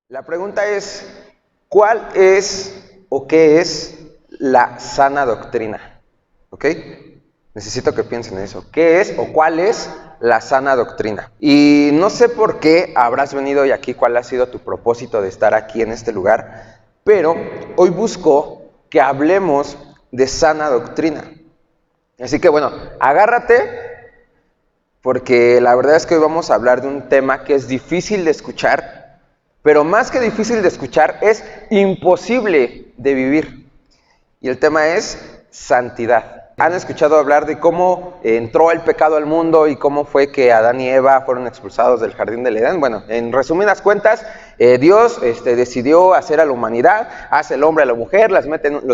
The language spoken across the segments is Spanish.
La pregunta es, ¿cuál es o qué es la sana doctrina? ¿Ok? Necesito que piensen en eso. ¿Qué es o cuál es la sana doctrina? Y no sé por qué habrás venido hoy aquí, cuál ha sido tu propósito de estar aquí en este lugar, pero hoy busco que hablemos de sana doctrina. Así que bueno, agárrate, porque la verdad es que hoy vamos a hablar de un tema que es difícil de escuchar, pero más que difícil de escuchar, es imposible de vivir. Y el tema es santidad. ¿Han escuchado hablar de cómo entró el pecado al mundo y cómo fue que Adán y Eva fueron expulsados del jardín del Edén? Bueno, en resumidas cuentas, Dios decidió hacer a la humanidad, hace el hombre a la mujer, los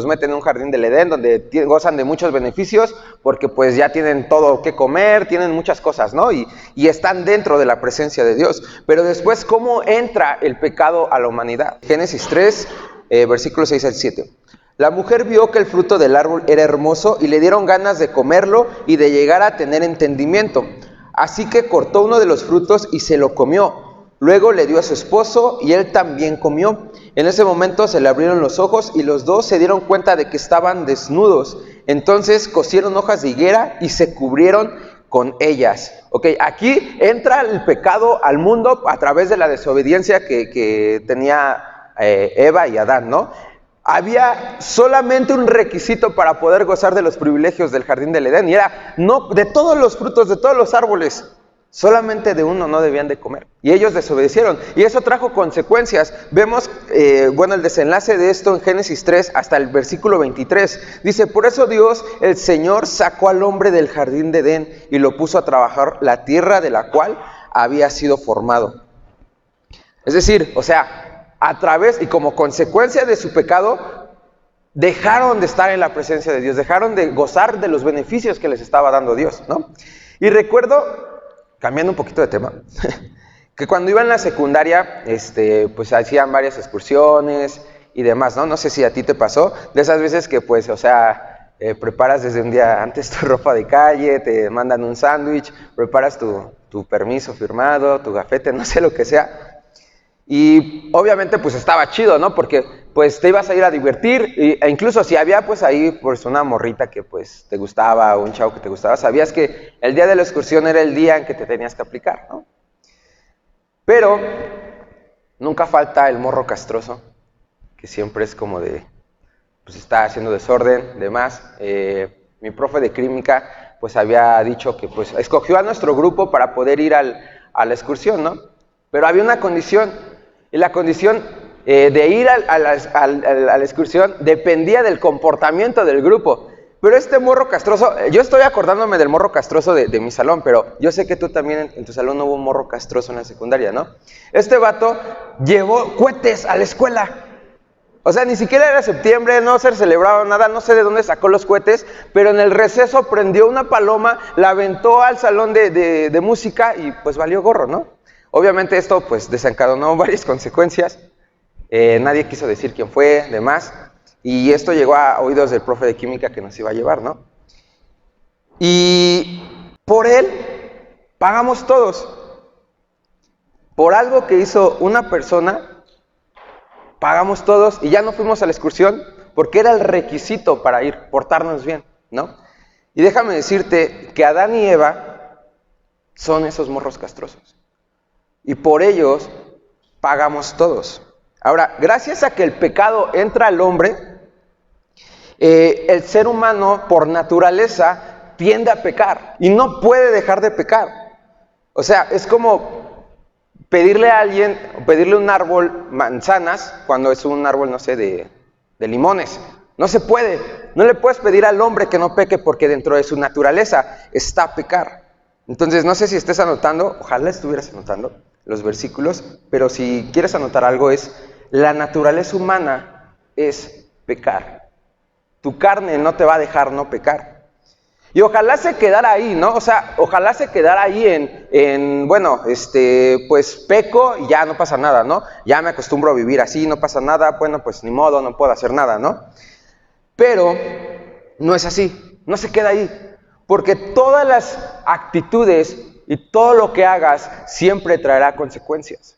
mete en un jardín del Edén donde gozan de muchos beneficios porque pues ya tienen todo que comer, tienen muchas cosas, ¿no? Y están dentro de la presencia de Dios. Pero después, ¿cómo entra el pecado a la humanidad? Génesis 3, versículos 6 al 7. La mujer vio que el fruto del árbol era hermoso y le dieron ganas de comerlo y de llegar a tener entendimiento. Así que cortó uno de los frutos y se lo comió. Luego le dio a su esposo y él también comió. En ese momento se le abrieron los ojos y los dos se dieron cuenta de que estaban desnudos. Entonces cosieron hojas de higuera y se cubrieron con ellas. Ok, aquí entra el pecado al mundo a través de la desobediencia que tenía Eva y Adán, ¿no? Había solamente un requisito para poder gozar de los privilegios del jardín del Edén, y era, no, de todos los frutos, de todos los árboles, solamente de uno no debían de comer. Y ellos desobedecieron, y eso trajo consecuencias. Vemos, el desenlace de esto en Génesis 3 hasta el versículo 23. Dice, por eso Dios, el Señor, sacó al hombre del jardín de Edén y lo puso a trabajar la tierra de la cual había sido formado. Es decir, a través y como consecuencia de su pecado, dejaron de estar en la presencia de Dios, dejaron de gozar de los beneficios que les estaba dando Dios, ¿no? Y recuerdo, cambiando un poquito de tema, que cuando iba en la secundaria, pues hacían varias excursiones y demás, ¿no? No sé si a ti te pasó, de esas veces que pues, preparas desde un día antes tu ropa de calle, te mandan un sándwich, preparas tu permiso firmado, tu gafete, no sé lo que sea. Y obviamente pues estaba chido, ¿no? Porque pues te ibas a ir a divertir e incluso si había pues ahí pues una morrita que pues te gustaba o un chavo que te gustaba, sabías que el día de la excursión era el día en que te tenías que aplicar, ¿no? Pero nunca falta el morro castroso, que siempre es como de, pues está haciendo desorden, demás. Mi profe de química pues había dicho que pues escogió a nuestro grupo para poder ir a la excursión, ¿no? Pero había una condición. Y la condición de ir a la excursión dependía del comportamiento del grupo. Pero este morro castroso, yo estoy acordándome del morro castroso de mi salón, pero yo sé que tú también en tu salón no hubo un morro castroso en la secundaria, ¿no? Este vato llevó cohetes a la escuela. O sea, ni siquiera era septiembre, no se celebraba nada, no sé de dónde sacó los cohetes, pero en el receso prendió una paloma, la aventó al salón de música y pues valió gorro, ¿no? Obviamente esto pues desencadenó varias consecuencias, nadie quiso decir quién fue, demás, y esto llegó a oídos del profe de química que nos iba a llevar, ¿no? Y por él pagamos todos. Por algo que hizo una persona, pagamos todos y ya no fuimos a la excursión porque era el requisito para ir, portarnos bien, ¿no? Y déjame decirte que Adán y Eva son esos morros castrosos. Y por ellos pagamos todos. Ahora, gracias a que el pecado entra al hombre, el ser humano por naturaleza tiende a pecar y no puede dejar de pecar. O sea, es como pedirle a alguien, pedirle un árbol manzanas cuando es un árbol, no sé, de limones. No se puede. No le puedes pedir al hombre que no peque porque dentro de su naturaleza está pecar. Entonces, no sé si estés anotando, ojalá estuvieras anotando los versículos, pero si quieres anotar algo es, la naturaleza humana es pecar. Tu carne no te va a dejar no pecar. Y ojalá se quedara ahí, ¿no? O sea, ojalá se quedara ahí pues peco y ya no pasa nada, ¿no? Ya me acostumbro a vivir así, no pasa nada, bueno, pues ni modo, no puedo hacer nada, ¿no? Pero no es así, no se queda ahí, porque todas las actitudes y todo lo que hagas siempre traerá consecuencias.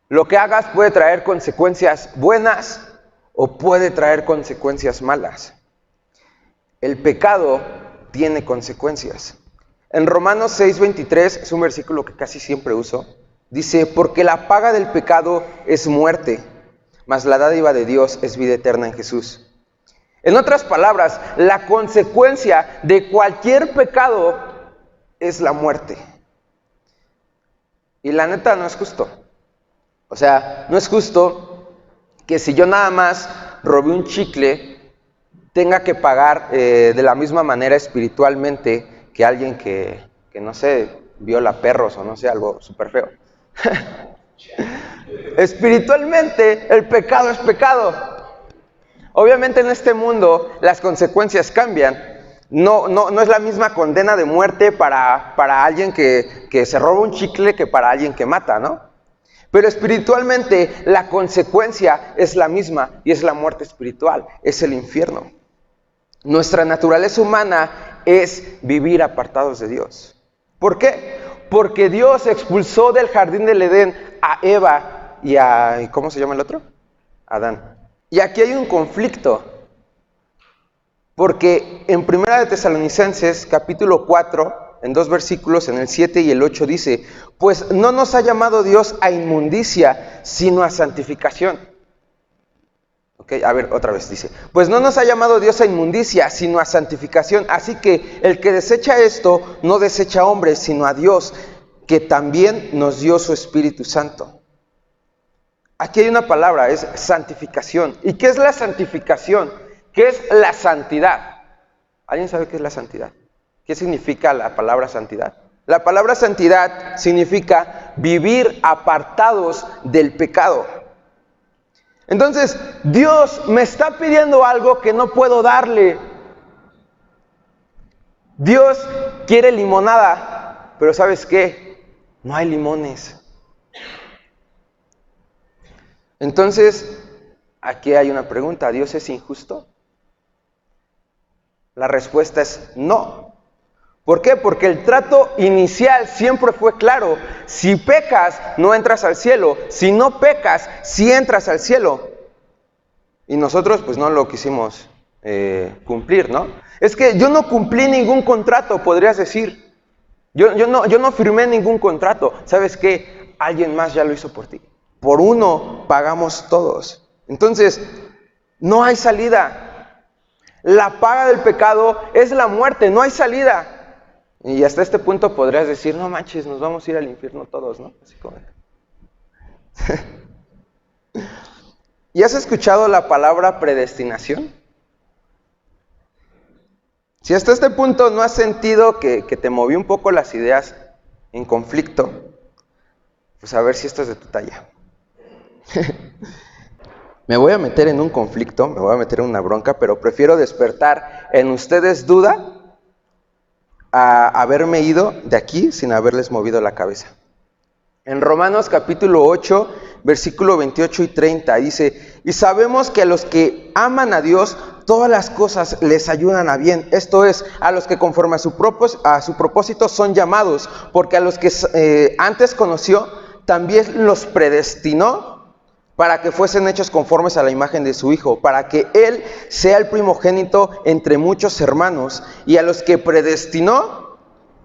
Lo que hagas puede traer consecuencias buenas o puede traer consecuencias malas. El pecado tiene consecuencias. En Romanos 6:23, es un versículo que casi siempre uso, dice, porque la paga del pecado es muerte, mas la dádiva de Dios es vida eterna en Jesús. En otras palabras, la consecuencia de cualquier pecado es la muerte. Y la neta no es justo. O sea, no es justo que si yo nada más robé un chicle, tenga que pagar de la misma manera espiritualmente que alguien que no sé, viola perros o no sé, algo súper feo. Espiritualmente, el pecado es pecado. Obviamente en este mundo las consecuencias cambian. No es la misma condena de muerte para alguien que se roba un chicle que para alguien que mata, ¿no? Pero espiritualmente la consecuencia es la misma y es la muerte espiritual, es el infierno. Nuestra naturaleza humana es vivir apartados de Dios. ¿Por qué? Porque Dios expulsó del jardín del Edén a Eva y a... ¿cómo se llama el otro? Adán. Y aquí hay un conflicto. Porque en 1 de Tesalonicenses, capítulo 4, en 2 versículos, en el 7 y el 8 dice, pues no nos ha llamado Dios a inmundicia, sino a santificación. Okay, a ver, otra vez dice, pues no nos ha llamado Dios a inmundicia, sino a santificación. Así que el que desecha esto, no desecha a hombres, sino a Dios, que también nos dio su Espíritu Santo. Aquí hay una palabra, es santificación. ¿Y qué es la santificación? ¿Qué es la santidad? ¿Alguien sabe qué es la santidad? ¿Qué significa la palabra santidad? La palabra santidad significa vivir apartados del pecado. Entonces, Dios me está pidiendo algo que no puedo darle. Dios quiere limonada, pero ¿sabes qué? No hay limones. Entonces, aquí hay una pregunta, ¿Dios es injusto? La respuesta es no. ¿Por qué? Porque el trato inicial siempre fue claro. Si pecas, no entras al cielo. Si no pecas, sí entras al cielo. Y nosotros pues no lo quisimos cumplir, ¿no? Es que yo no cumplí ningún contrato, podrías decir. Yo no firmé ningún contrato. ¿Sabes qué? Alguien más ya lo hizo por ti. Por uno pagamos todos. Entonces, no hay salida. La paga del pecado es la muerte, no hay salida. Y hasta este punto podrías decir, no manches, nos vamos a ir al infierno todos, ¿no? Así como... ¿Y has escuchado la palabra predestinación? Si hasta este punto no has sentido que te movió un poco las ideas en conflicto, pues a ver si esto es de tu talla. Me voy a meter en un conflicto, me voy a meter en una bronca, pero prefiero despertar en ustedes duda a haberme ido de aquí sin haberles movido la cabeza. En Romanos capítulo 8, versículo 28 y 30 dice, y sabemos que a los que aman a Dios, todas las cosas les ayudan a bien. Esto es, a los que conforme a su propósito son llamados, porque a los que antes conoció, también los predestinó para que fuesen hechos conformes a la imagen de su Hijo, para que Él sea el primogénito entre muchos hermanos. Y a los que predestinó,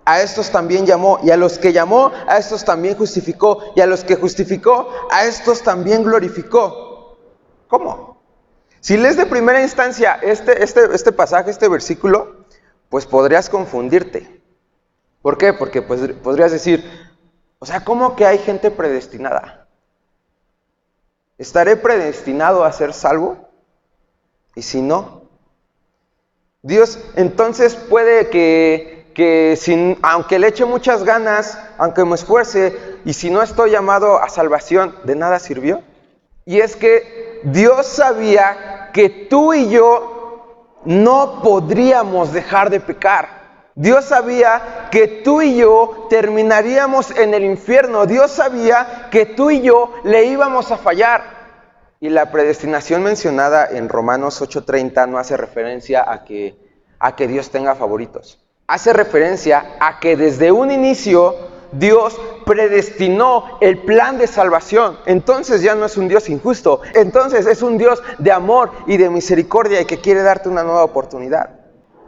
a estos también llamó, y a los que llamó, a estos también justificó, y a los que justificó, a estos también glorificó. ¿Cómo? Si lees de primera instancia este pasaje, este versículo, pues podrías confundirte. ¿Por qué? Porque pues, podrías decir, o sea, ¿cómo que hay gente predestinada? ¿Estaré predestinado a ser salvo? ¿Y si no? Dios entonces puede que aunque le eche muchas ganas, aunque me esfuerce, y si no estoy llamado a salvación, ¿de nada sirvió? Y es que Dios sabía que tú y yo no podríamos dejar de pecar. Dios sabía que tú y yo terminaríamos en el infierno. Dios sabía que tú y yo le íbamos a fallar. Y la predestinación mencionada en Romanos 8:30 no hace referencia a que Dios tenga favoritos. Hace referencia a que desde un inicio Dios predestinó el plan de salvación. Entonces ya no es un Dios injusto. Entonces es un Dios de amor y de misericordia y que quiere darte una nueva oportunidad.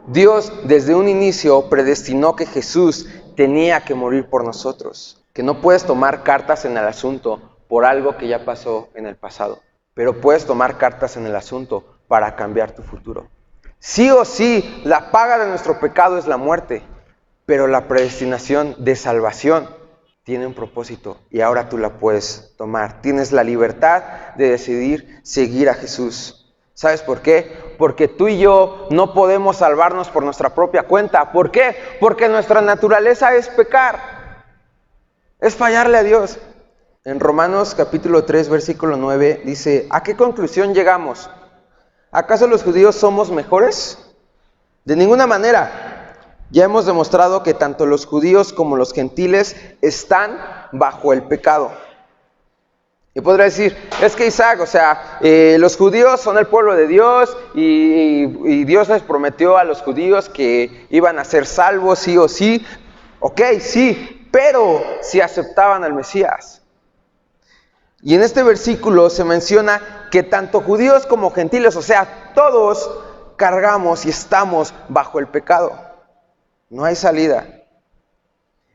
Dios desde un inicio predestinó que Jesús tenía que morir por nosotros. Que no puedes tomar cartas en el asunto por algo que ya pasó en el pasado. Pero puedes tomar cartas en el asunto para cambiar tu futuro. Sí o sí, la paga de nuestro pecado es la muerte. Pero la predestinación de salvación tiene un propósito y ahora tú la puedes tomar. Tienes la libertad de decidir seguir a Jesús. ¿Sabes por qué? Porque tú y yo no podemos salvarnos por nuestra propia cuenta. ¿Por qué? Porque nuestra naturaleza es pecar. Es fallarle a Dios. En Romanos capítulo 3, versículo 9 dice, ¿a qué conclusión llegamos? ¿Acaso los judíos somos mejores? De ninguna manera. Ya hemos demostrado que tanto los judíos como los gentiles están bajo el pecado. Y podrá decir, es que Isaac, los judíos son el pueblo de Dios y Dios les prometió a los judíos que iban a ser salvos sí o sí. Ok, sí, pero si aceptaban al Mesías. Y en este versículo se menciona que tanto judíos como gentiles, todos cargamos y estamos bajo el pecado. No hay salida.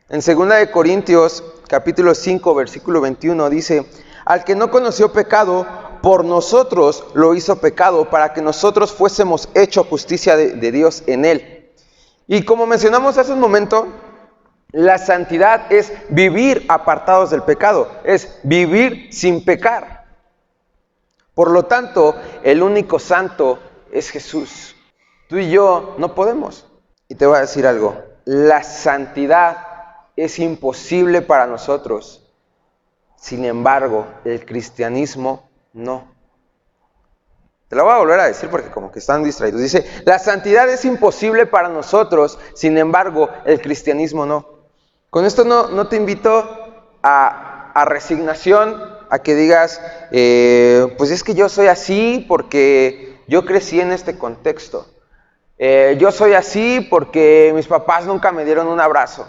En 2 Corintios, capítulo 5, versículo 21, dice, al que no conoció pecado, por nosotros lo hizo pecado, para que nosotros fuésemos hecho justicia de Dios en él. Y como mencionamos hace un momento, la santidad es vivir apartados del pecado, es vivir sin pecar. Por lo tanto, el único santo es Jesús. Tú y yo no podemos. Y te voy a decir algo, la santidad es imposible para nosotros. Sin embargo, el cristianismo no. Te lo voy a volver a decir porque como que están distraídos. Dice, la santidad es imposible para nosotros, sin embargo, el cristianismo no. Con esto no te invito a resignación, a que digas, pues es que yo soy así porque yo crecí en este contexto. Yo soy así porque mis papás nunca me dieron un abrazo.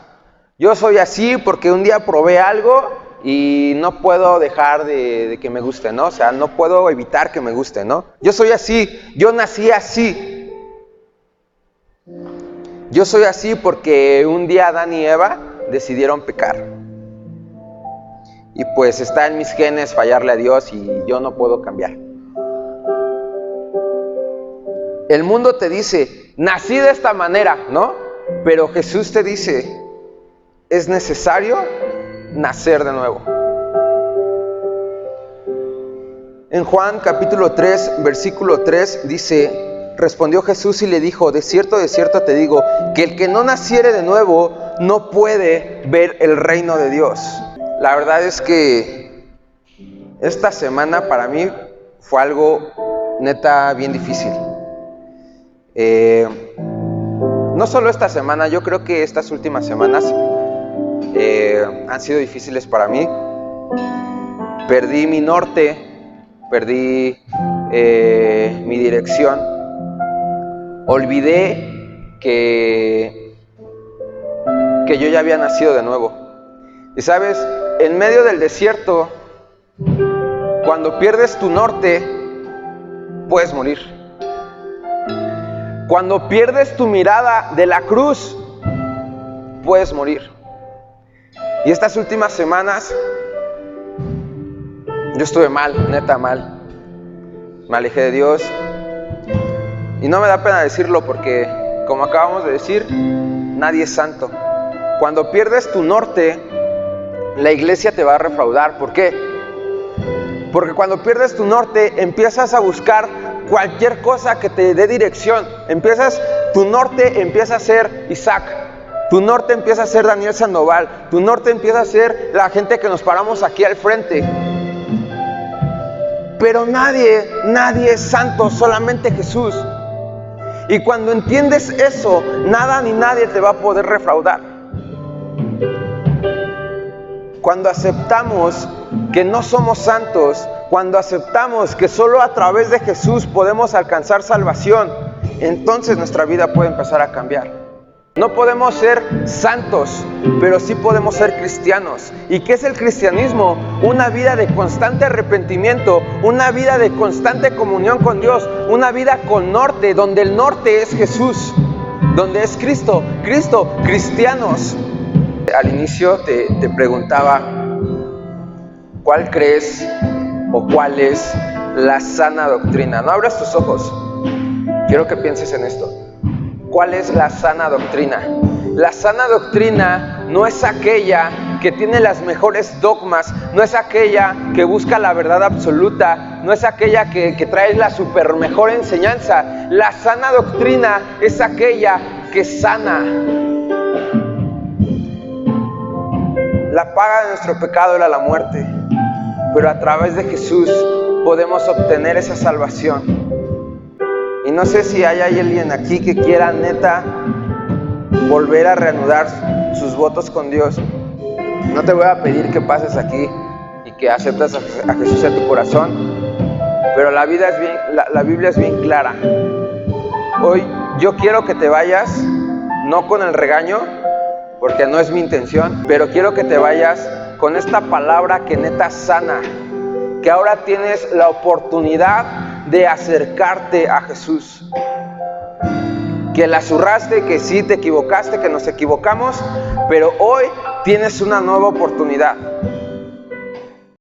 Yo soy así porque un día probé algo y no puedo dejar de que me guste, ¿no? No puedo evitar que me guste, ¿no? Yo soy así, yo nací así. Yo soy así porque un día Adán y Eva decidieron pecar. Y pues está en mis genes fallarle a Dios y yo no puedo cambiar. El mundo te dice, nací de esta manera, ¿no? Pero Jesús te dice, es necesario nacer de nuevo. En Juan capítulo 3, versículo 3 dice, respondió Jesús y le dijo, de cierto te digo, que el que no naciere de nuevo no puede ver el reino de Dios. La verdad es que esta semana para mí fue algo neta bien difícil. No solo esta semana, yo creo que estas últimas semanas han sido difíciles para mí. Perdí mi norte, perdí mi dirección. Olvidé que yo ya había nacido de nuevo. Y sabes, en medio del desierto, cuando pierdes tu norte, puedes morir. Cuando pierdes tu mirada de la cruz, puedes morir. Y estas últimas semanas, yo estuve mal, neta mal. Me alejé de Dios. Y no me da pena decirlo porque, como acabamos de decir, nadie es santo. Cuando pierdes tu norte, la iglesia te va a defraudar. ¿Por qué? Porque cuando pierdes tu norte, empiezas a buscar cualquier cosa que te dé dirección. Tu norte empieza a ser Isaac. Tu norte empieza a ser Daniel Sandoval. Tu norte empieza a ser la gente que nos paramos aquí al frente. Pero nadie es santo, solamente Jesús. Y cuando entiendes eso, nada ni nadie te va a poder defraudar. Cuando aceptamos que no somos santos, cuando aceptamos que solo a través de Jesús podemos alcanzar salvación, entonces nuestra vida puede empezar a cambiar. No podemos ser santos, pero sí podemos ser cristianos. ¿Y qué es el cristianismo? Una vida de constante arrepentimiento, una vida de constante comunión con Dios, una vida con norte, donde el norte es Jesús, donde es Cristo, cristianos. Al inicio te preguntaba, ¿cuál crees o cuál es la sana doctrina? No abras tus ojos, quiero que pienses en esto. ¿Cuál es la sana doctrina? La sana doctrina no es aquella que tiene las mejores dogmas, no es aquella que busca la verdad absoluta, no es aquella que trae la super mejor enseñanza. La sana doctrina es aquella que sana. La paga de nuestro pecado era la muerte, pero a través de Jesús podemos obtener esa salvación. Y no sé si hay alguien aquí que quiera neta volver a reanudar sus votos con Dios. No te voy a pedir que pases aquí y que aceptes a Jesús en tu corazón, pero la Biblia es bien clara. Hoy yo quiero que te vayas, no con el regaño, porque no es mi intención, pero quiero que te vayas con esta palabra que neta sana, que ahora tienes la oportunidad de acercarte a Jesús. Que la zurraste, que sí te equivocaste, que nos equivocamos, pero hoy tienes una nueva oportunidad.